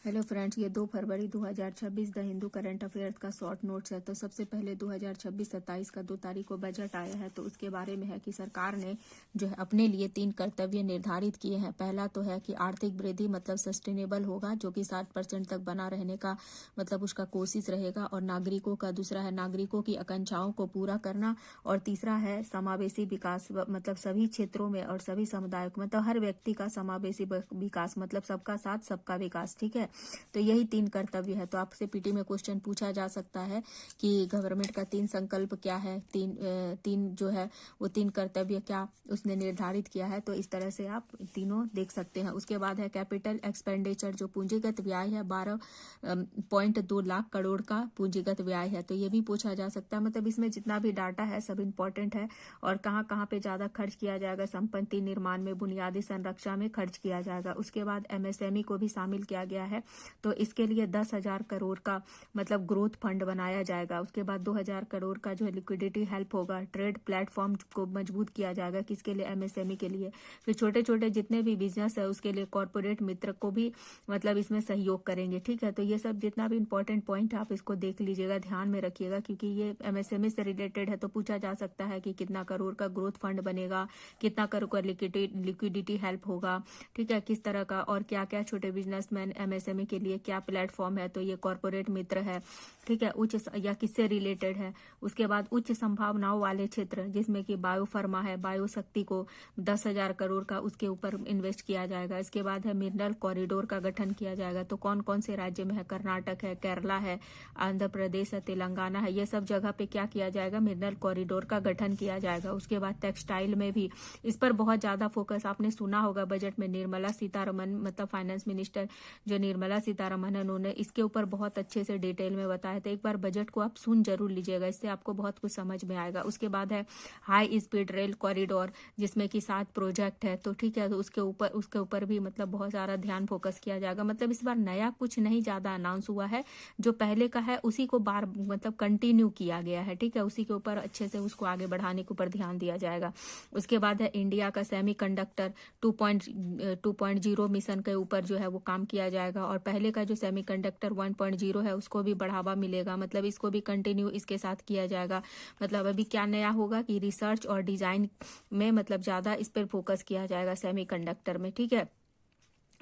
Hello friends, ये 2 फरवरी 2026 the Hindu current affairs का short notes है। तो सबसे पहले 2026-27 का 2 तारीख को बजट आया है। तो उसके बारे में है कि सरकार ने जो है अपने लिए 3 कर्तव्य निर्धारित किए हैं। पहला तो है कि आर्थिक वृद्धि मतलब सस्टेनेबल होगा, जो कि 60% तक बना रहने का मतलब उसका कोशिश रहेगा। और नागरिकों का दूसरा है नागरिकों की आकांक्षाओं को पूरा करना। और तीसरा है समावेशी विकास, मतलब सभी क्षेत्रों में और सभी समुदायों को, मतलब हर व्यक्ति का समावेशी विकास, मतलब सबका साथ सबका विकास। ठीक है, तो यही 3 कर्तव्य है। तो आपसे पीटी में क्वेश्चन पूछा जा सकता है कि गवर्नमेंट का 3 संकल्प क्या है, तीन जो है वो 3 कर्तव्य क्या उसने निर्धारित किया है। तो इस तरह से आप तीनों देख सकते हैं। उसके बाद है कैपिटल एक्सपेंडिचर, जो पूंजीगत व्यय है 12.2 लाख करोड़ का पूंजीगत व्यय है। तो ये भी पूछा जा सकता है। मतलब इसमें जितना भी डाटा है सब इम्पोर्टेंट है। और कहाँ कहाँ पे ज्यादा खर्च किया जाएगा, संपत्ति निर्माण में, बुनियादी संरचना में खर्च किया जाएगा। उसके बाद एमएसएमई को भी शामिल किया गया है। तो इसके लिए 10,000 करोड़ का मतलब ग्रोथ फंड बनाया जाएगा। उसके बाद 2,000 करोड़ का जो है लिक्विडिटी हेल्प होगा। ट्रेड प्लेटफॉर्म को मजबूत किया जाएगा, किसके लिए, एमएसएमई के लिए। फिर छोटे छोटे जितने भी बिजनेस है उसके लिए कॉर्पोरेट मित्र को भी मतलब इसमें सहयोग करेंगे। ठीक है, तो ये सब जितना भी इंपॉर्टेंट पॉइंट है आप इसको देख लीजिएगा, ध्यान में रखिएगा, क्योंकि ये एमएसएमई से रिलेटेड है। तो पूछा जा सकता है कि कितना करोड़ का ग्रोथ फंड बनेगा, कितना करोड़ का लिक्विडिटी हेल्प होगा, ठीक है, किस तरह का, और क्या क्या छोटे बिजनेसमैन एमएसएमई के लिए क्या प्लेटफॉर्म है। तो ये कॉर्पोरेट मित्र है, ठीक है, उच्च या किससे रिलेटेड है। उसके बाद उच्च संभावनाओं वाले क्षेत्र, जिसमें कि बायोफार्मा है, बायोशक्ति को 10,000 करोड़ का उसके ऊपर इन्वेस्ट किया जाएगा। इसके बाद है मिनरल कॉरिडोर का गठन किया जाएगा। तो कौन कौन से राज्य में है, कर्नाटक है, केरला है, आंध्र प्रदेश है, तेलंगाना है, ये सब जगह पे क्या किया जाएगा, मिनरल कॉरिडोर का गठन किया जाएगा। उसके बाद टेक्सटाइल में भी इस पर बहुत ज्यादा फोकस, आपने सुना होगा बजट में निर्मला सीतारमन मतलब फाइनेंस मिनिस्टर जो निर्मला सीतारमन है, उन्होंने इसके ऊपर बहुत अच्छे से डिटेल में बताया। तो एक बार बजट को आप सुन जरूर लीजिएगा, इससे आपको बहुत कुछ समझ में आएगा। उसके बाद है हाई स्पीड रेल कॉरिडोर, जिसमें कि 7 प्रोजेक्ट है। तो ठीक है, तो उसके ऊपर भी मतलब बहुत सारा ध्यान फोकस किया जाएगा। मतलब इस बार नया कुछ नहीं ज्यादा अनाउंस हुआ है, जो पहले का है उसी को बार मतलब कंटिन्यू किया गया है। ठीक है, उसी के ऊपर अच्छे से उसको आगे बढ़ाने के ऊपर ध्यान दिया जाएगा। उसके बाद है इंडिया का सेमीकंडक्टर 2.0 मिशन के ऊपर जो है वो काम किया जाएगा। और पहले का जो सेमीकंडक्टर 1.0 है उसको भी बढ़ावा मिलेगा, मतलब इसको भी कंटिन्यू इसके साथ किया जाएगा। मतलब अभी क्या नया होगा कि रिसर्च और डिजाइन में मतलब ज्यादा इस पर फोकस किया जाएगा सेमीकंडक्टर में। ठीक है,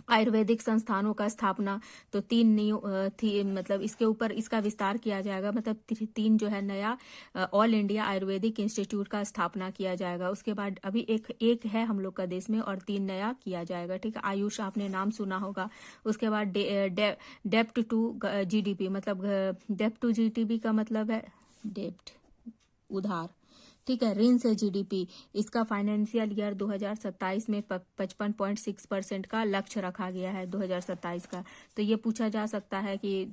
आयुर्वेदिक संस्थानों का स्थापना, तो 3 न्यू मतलब इसके ऊपर इसका विस्तार किया जाएगा। मतलब 3 जो है नया ऑल इंडिया आयुर्वेदिक इंस्टीट्यूट का स्थापना किया जाएगा। उसके बाद अभी एक है हम लोग का देश में, और 3 नया किया जाएगा। ठीक है, आयुष आपने नाम सुना होगा। उसके बाद डेप्ट टू जीडीपी, मतलब डेप्ट टू जीडीपी का मतलब है डेप्ट उधार, ठीक है, ऋण से जीडीपी, इसका फाइनेंशियल ईयर 2027 में 55.6% का लक्ष्य रखा गया है 2027 का। तो ये पूछा जा सकता है कि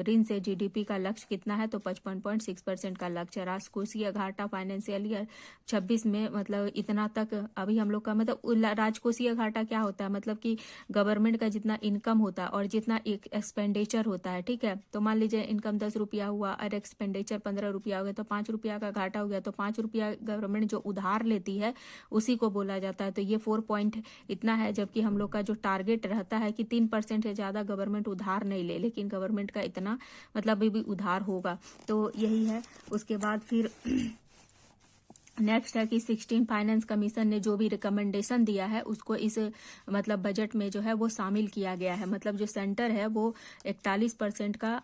ऋण से जीडीपी का लक्ष्य कितना है, तो 55.6% का लक्ष्य। राजकोषीय घाटा फाइनेंशियल ईयर 26 में मतलब इतना तक अभी हम लोग का, मतलब राजकोषीय घाटा क्या होता है, मतलब कि गवर्नमेंट का जितना इनकम होता है और जितना एक एक्सपेंडिचर होता है। ठीक है, तो मान लीजिए इनकम 10 रुपया हुआ और एक्सपेंडिचर 15 रुपया हो गया, तो 5 रुपया का घाटा हो गया। तो 5 रुपया गवर्नमेंट जो उधार लेती है उसी को बोला जाता है। तो ये 4 पॉइंट इतना है, जबकि हम लोग का जो टारगेट रहता है कि 3% से ज्यादा गवर्नमेंट उधार नहीं ले, लेकिन गवर्नमेंट का इतना मतलब अभी भी उधार होगा। तो यही है। उसके बाद फिर नेक्स्ट है कि 16 फाइनेंस कमीशन ने जो भी रिकमेंडेशन दिया है उसको इस मतलब बजट में जो है वो शामिल किया गया है। मतलब जो सेंटर है वो 41% का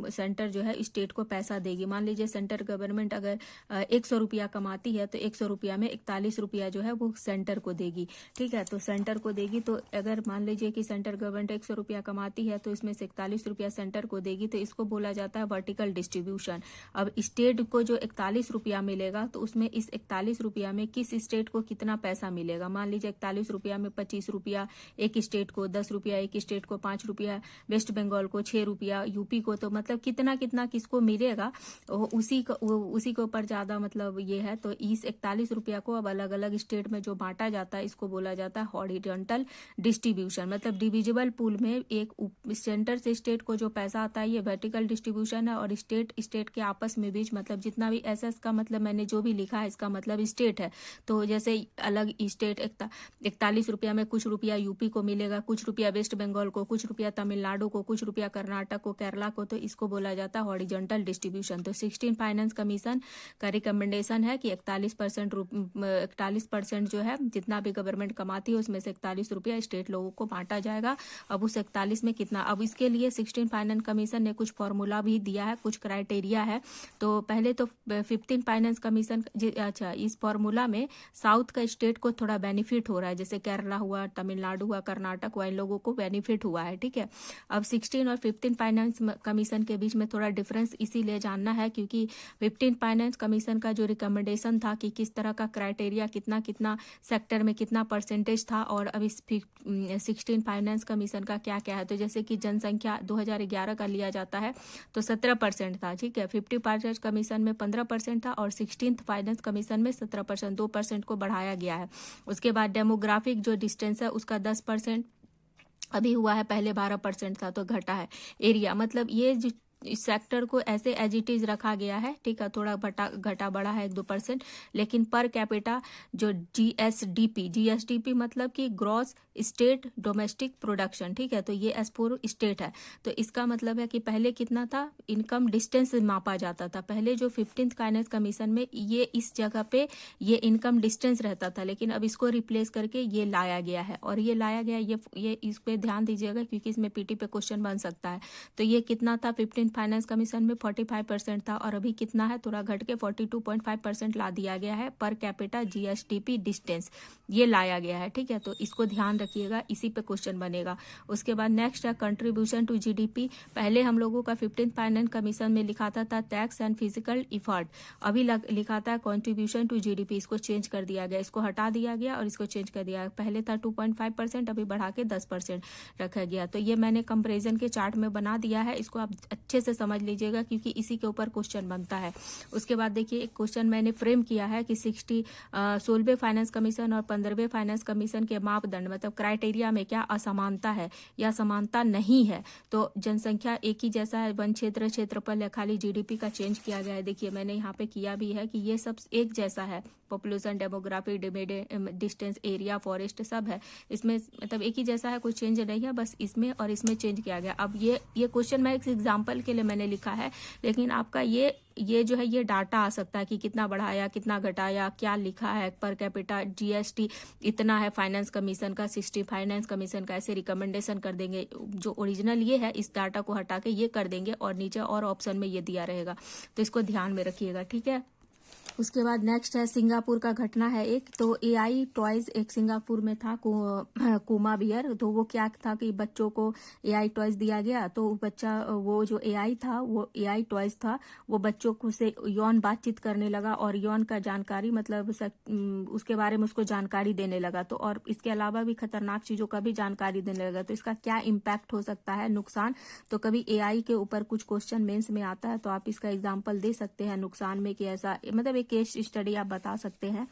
सेंटर जो है स्टेट को पैसा देगी। मान लीजिए सेंटर गवर्नमेंट अगर 100 रुपया कमाती है, तो 100 रुपया में 41 रुपया जो है वो सेंटर को देगी। ठीक है, तो सेंटर को देगी। तो अगर मान लीजिए कि सेंटर गवर्नमेंट 100 रुपया कमाती है, तो इसमें से 41 रुपया सेंटर को देगी, तो इसको बोला जाता है वर्टिकल डिस्ट्रीब्यूशन। अब स्टेट को जो 41 रुपया मिलेगा, तो उसमें इस 41 रुपया में किस स्टेट को कितना पैसा मिलेगा। मान लीजिए 41 रुपया में 25 रुपया एक स्टेट को, 10 रुपया एक स्टेट को, 5 रुपया वेस्ट बंगाल को, 6 रुपया यूपी को। तो मतलब कितना कितना किसको मिलेगा उसी के ऊपर ज्यादा मतलब ये है। तो इस 41 रुपया को अब अलग अलग स्टेट में जो बांटा जाता है इसको बोला जाता है हॉरिजॉन्टल डिस्ट्रीब्यूशन। मतलब डिविजिबल पूल में एक सेंटर से स्टेट को जो पैसा आता है ये वर्टिकल डिस्ट्रीब्यूशन है। और स्टेट के आपस में बीच मतलब जितना भी एसएस का मतलब मैंने जो भी लिखा है इसका का मतलब स्टेट है। तो जैसे अलग स्टेट 41 रुपया में कुछ रुपया यूपी को मिलेगा, कुछ रुपया वेस्ट बंगाल को, कुछ रुपया तमिलनाडु को, कुछ रुपया कर्नाटक को, केरला को, तो इसको बोला जाता है हॉरिजॉन्टल डिस्ट्रीब्यूशन। तो 16 फाइनेंस कमीशन का रिकमेंडेशन है कि 41% जो है जितना भी गवर्नमेंट कमाती है उसमें से 41 रुपया स्टेट लोगों को बांटा जाएगा। अब उस 41 में कितना, अब इसके लिए 16 फाइनेंस कमीशन ने कुछ फॉर्मूला भी दिया है, कुछ क्राइटेरिया है। तो पहले तो 15 फाइनेंस कमीशन, अच्छा इस फॉर्मूला में साउथ का स्टेट को थोड़ा बेनिफिट हो रहा है, जैसे केरला हुआ, तमिलनाडु हुआ, कर्नाटक हुआ, इन लोगों को बेनिफिट हुआ है, ठीक है। अब 16 और 15 फाइनेंस कमीशन के बीच में थोड़ा डिफरेंस इसीलिए जानना है क्योंकि 15 फाइनेंस कमीशन का जो रिकमेंडेशन था कि किस तरह का क्राइटेरिया, कितना कितना सेक्टर में कितना परसेंटेज था, और अभी 16 फाइनेंस कमीशन का क्या क्या है। तो जैसे कि जनसंख्या 2011 का लिया जाता है तो 17% था, ठीक है। 50 फाइनेंस कमीशन में 15% था और 16th फाइनेंस कमीशन में 17%, 2% को बढ़ाया गया है। उसके बाद डेमोग्राफिक जो डिस्टेंस है उसका 10% अभी हुआ है, पहले 12% था तो घटा है। एरिया मतलब ये इस सेक्टर को ऐसे एज इट इज रखा गया है, ठीक है, थोड़ा घटा बढ़ा है 1-2%, लेकिन पर कैपिटा जो जीएसडीपी मतलब कि ग्रॉस स्टेट डोमेस्टिक प्रोडक्शन, ठीक है, तो ये S4 स्टेट है। तो इसका मतलब है कि पहले कितना था, इनकम डिस्टेंस मापा जाता था। पहले जो 15th फाइनेंस कमीशन में ये इस जगह पे ये इनकम डिस्टेंस रहता था, लेकिन अब इसको रिप्लेस करके ये लाया गया है। और ये लाया गया ये इस पे ध्यान दीजिएगा क्योंकि इसमें पीटी पे क्वेश्चन बन सकता है। तो ये कितना था, 15 फाइनेंस कमीशन में 45% था और अभी कितना है, थोड़ा घट के 42.5% ला दिया गया है। पर कैपिटा जीएसडीपी डिस्टेंस ये लाया गया है, ठीक है। तो इसको ध्यान रखिएगा, इसी पे क्वेश्चन बनेगा। उसके बाद नेक्स्ट है कंट्रीब्यूशन टू जीडीपी। पहले हम लोगों का 15 फाइनेंस कमीशन में लिखाता था टैक्स एंड फिजिकल इफर्ट, अभी लिखाता है कंट्रीब्यूशन टू जीडीपी। इसको चेंज कर दिया गया, इसको हटा दिया गया और इसको चेंज कर दिया। पहले था 2.5%, अभी बढ़ा के 10% रखा गया। तो ये मैंने कंपेरिजन के चार्ट में बना दिया है, इसको आप अच्छे से समझ लीजिएगा क्योंकि इसी के ऊपर क्वेश्चन बनता है। उसके बाद देखिए एक क्वेश्चन मैंने फ्रेम किया है कि 16वें फाइनेंस कमीशन और 15वें फाइनेंस कमीशन के मापदंड मतलब क्राइटेरिया में क्या असमानता है या समानता नहीं है। तो जनसंख्या एक ही जैसा है, वन क्षेत्रफल या खाली जीडीपी का चेंज किया गया है। देखिए मैंने यहाँ पे किया भी है कि ये सब एक जैसा है, population, demography, distance, area, forest सब है इसमें, मतलब एक ही जैसा है, कोई चेंज नहीं है, बस इसमें और इसमें चेंज किया गया। अब ये क्वेश्चन मैं एक एग्जांपल के लिए मैंने लिखा है, लेकिन आपका ये जो है ये डाटा आ सकता है कि कितना बढ़ाया, कितना घटाया, क्या लिखा है, पर कैपिटा जीएसटी इतना है फाइनेंस कमीशन का, 60 फाइनेंस कमीशन का, ऐसे रिकमेंडेशन कर देंगे। जो ओरिजिनल ये है इस डाटा को हटा के ये कर देंगे और नीचे और ऑप्शन में ये दिया रहेगा, तो इसको ध्यान में रखिएगा, ठीक है। उसके बाद नेक्स्ट है सिंगापुर का घटना है एक। तो एआई टॉयज एक सिंगापुर में था, कोमा बियर। तो वो क्या था कि बच्चों को एआई टॉयज दिया गया, तो बच्चा वो जो एआई था, वो एआई टॉयज था, वो बच्चों को से यौन बातचीत करने लगा और यौन का जानकारी मतलब उसके बारे में उसको जानकारी देने लगा। तो और इसके अलावा भी खतरनाक चीजों का भी जानकारी देने लगा। तो इसका क्या इम्पैक्ट हो सकता है, नुकसान। तो कभी एआई के ऊपर कुछ क्वेश्चन मेंस में आता है तो आप इसका एग्जाम्पल दे सकते हैं नुकसान में कि ऐसा, मतलब एक केस स्टडी आप बता सकते हैं।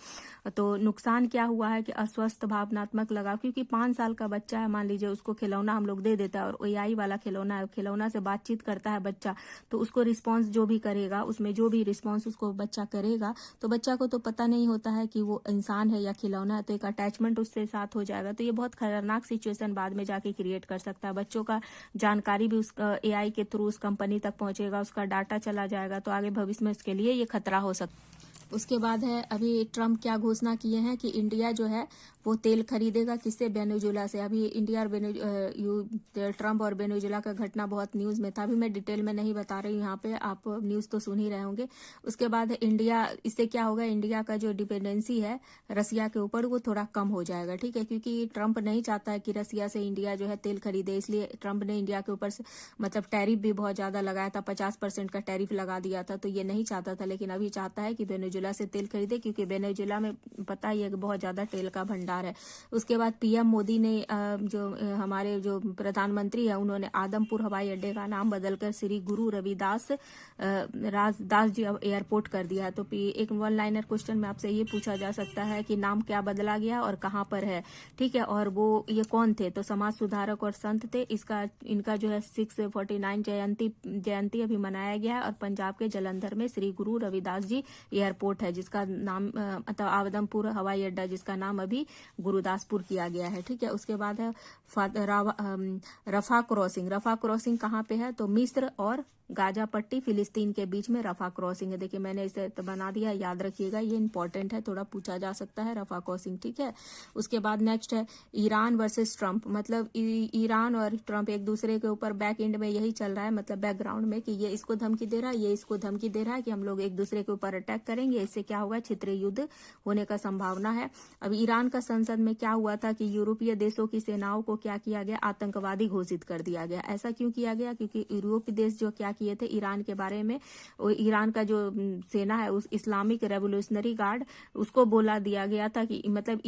तो नुकसान क्या हुआ है कि अस्वस्थ भावनात्मक लगाव, क्योंकि 5 साल का बच्चा है, मान लीजिए उसको खिलौना हम लोग दे देता है और एआई वाला खिलौना है, खिलौना से बातचीत करता है बच्चा, तो उसको रिस्पॉन्स जो भी करेगा, उसमें जो भी रिस्पॉन्स उसको बच्चा करेगा, तो बच्चा को तो पता नहीं होता है कि वो इंसान है या खिलौना है, तो एक अटैचमेंट उससे साथ हो जाएगा। तो ये बहुत खतरनाक सिचुएशन बाद में जाके क्रिएट कर सकता है। बच्चों का जानकारी भी उस एआई के थ्रू उस कंपनी तक पहुंचेगा, उसका डाटा चला जाएगा, तो आगे भविष्य में उसके लिए ये खतरा हो सकता है। उसके बाद है अभी ट्रम्प क्या घोषणा किए हैं कि इंडिया जो है वो तेल खरीदेगा, किससे, वेनेजुएला से। अभी इंडिया और ट्रम्प और वेनेजुएला का घटना बहुत न्यूज़ में था, अभी मैं डिटेल में नहीं बता रही हूँ, यहाँ पे आप न्यूज़ तो सुन ही रहे होंगे। उसके बाद इंडिया, इससे क्या होगा, इंडिया का जो डिपेंडेंसी है रसिया के ऊपर वो थोड़ा कम हो जाएगा, ठीक है, क्योंकि ट्रम्प नहीं चाहता है कि रसिया से इंडिया जो है तेल खरीदे, इसलिए ट्रम्प ने इंडिया के ऊपर मतलब टैरिफ भी बहुत ज्यादा लगाया था, 50% का टैरिफ लगा दिया था। तो ये नहीं चाहता था, लेकिन अभी चाहता है कि वेनेजुएला से तेल खरीदे, क्योंकि वेनेजुएला में पता ही है कि बहुत ज्यादा तेल का भंडार है। उसके बाद पीएम मोदी ने जो हमारे जो प्रधानमंत्री है उन्होंने आदमपुर हवाई अड्डे का नाम बदलकर श्री गुरु रविदास दास जी एयरपोर्ट कर दिया है। तो एक वन लाइनर क्वेश्चन में आपसे ये पूछा जा सकता है कि नाम क्या बदला गया और कहाँ पर है, ठीक है, और वो ये कौन थे। तो समाज सुधारक और संत थे। इनका जो है 649 जयंती अभी मनाया गया है और पंजाब के जलंधर में श्री गुरु रविदास जी एयरपोर्ट एयरपोर्ट है जिसका नाम मतलब आदमपुर हवाई अड्डा जिसका नाम अभी गुरुदासपुर किया गया है। ठीक है, उसके बाद है रफा क्रॉसिंग। रफा क्रॉसिंग कहाँ पे है? तो मिस्र और गाजा पट्टी फिलिस्तीन के बीच में रफा क्रॉसिंग है। देखिए मैंने इसे तो बना दिया, याद रखिएगा, ये इंपॉर्टेंट है, थोड़ा पूछा जा सकता है रफा क्रॉसिंग। ठीक है, उसके बाद नेक्स्ट है ईरान वर्सेस ट्रंप। मतलब ईरान और ट्रंप एक दूसरे के ऊपर बैक एंड में यही चल रहा है, मतलब बैकग्राउंड में, कि ये इसको धमकी दे रहा है, ये इसको धमकी दे रहा है कि हम लोग एक दूसरे के ऊपर अटैक करेंगे, इससे क्या होगा, क्षेत्रीय युद्ध होने का संभावना है। अब ईरान का संसद में क्या हुआ था कि यूरोपीय देशों की सेनाओं को क्या किया गया, आतंकवादी घोषित कर दिया गया। ऐसा क्यों किया गया? क्योंकि यूरोपीय देश जो क्या किए थे ईरान के बारे में, ईरान का जो सेना है उस इस्लामिक रेवोल्यूशनरी गार्ड, उसको बोला दिया गया था कि मतलब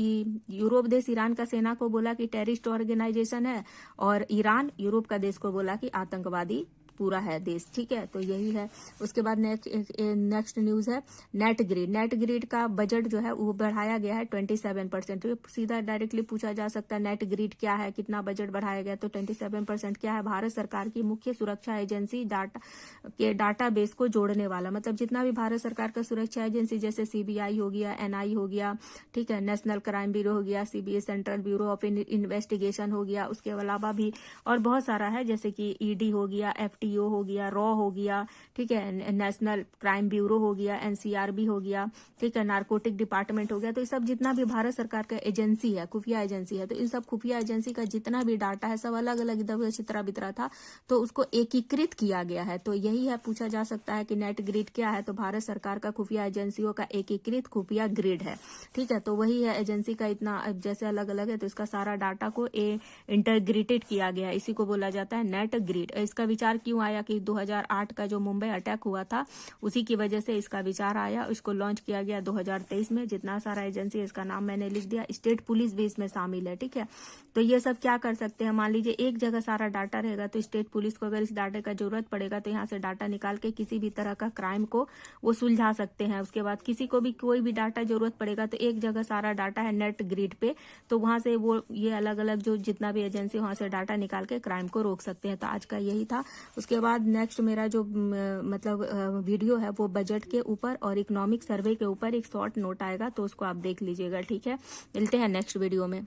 यूरोप देश ईरान का सेना को बोला कि टेररिस्ट ऑर्गेनाइजेशन है, और ईरान यूरोप का देश को बोला कि आतंकवादी पूरा है देश। ठीक है, तो यही है। उसके बाद नेक्स्ट न्यूज है नेट ग्रिड। नेट ग्रिड का बजट जो है वो बढ़ाया गया है 27%। तो सीधा डायरेक्टली पूछा जा सकता है नेट ग्रिड क्या है, कितना बजट बढ़ाया गया? तो 27% क्या है? भारत सरकार की मुख्य सुरक्षा एजेंसी डाटा बेस को जोड़ने वाला, मतलब जितना भी भारत सरकार का सुरक्षा एजेंसी जैसे सीबीआई हो गया, एनआई हो गया, ठीक है, नेशनल क्राइम ब्यूरो हो गया, CBI central bureau of investigation हो गया, उसके अलावा भी और बहुत सारा है जैसे कि ईडी हो गया, एफटीओ हो गया, रॉ हो गया, ठीक है, नेशनल क्राइम ब्यूरो हो गया, एनसीआरबी हो गया, ठीक है, नारकोटिक डिपार्टमेंट हो गया। तो ये सब जितना भी भारत सरकार का एजेंसी है, खुफिया एजेंसी है, तो इन सब खुफिया एजेंसी का जितना भी डाटा है सब अलग अलग इधर चित्रा बितरा था, तो उसको एकीकृत किया गया है। तो यही है, पूछा जा सकता है कि नेट ग्रिड क्या है? तो भारत सरकार का खुफिया एजेंसियों का एकीकृत खुफिया ग्रिड है। ठीक है, तो वही है, एजेंसी का इतना जैसे अलग अलग है तो इसका सारा डाटा को इंटीग्रेटेड किया गया, इसी को बोला जाता है नेट ग्रिड। इसका विचार क्यों आया कि 2008 का जो मुंबई अटैक हुआ था उसी की वजह से इसका विचार आया। इसको लॉन्च किया गया 2023 में। जितना सारा एजेंसी, इसका नाम मैंने लिख दिया, स्टेट पुलिस भी इसमें शामिल है। ठीक है, तो ये सब क्या कर सकते हैं, मान लीजिए एक जगह सारा डाटा रहेगा तो स्टेट पुलिस को अगर इस डाटा का जरूरत पड़ेगा तो यहाँ से डाटा निकाल के किसी भी तरह का क्राइम को वो सुलझा सकते हैं। उसके बाद किसी को भी कोई भी डाटा जरूरत पड़ेगा तो एक जगह सारा डाटा है नेट ग्रिड पे, तो वहां से वो ये अलग अलग जो जितना भी एजेंसी वहां से डाटा निकाल के क्राइम को रोक सकते हैं। तो आज का यही था। उसके बाद नेक्स्ट मेरा जो मतलब वीडियो है वो बजट के ऊपर और इकोनॉमिक सर्वे के ऊपर एक शॉर्ट नोट आएगा, तो उसको आप देख लीजिएगा। ठीक है, मिलते हैं नेक्स्ट वीडियो में।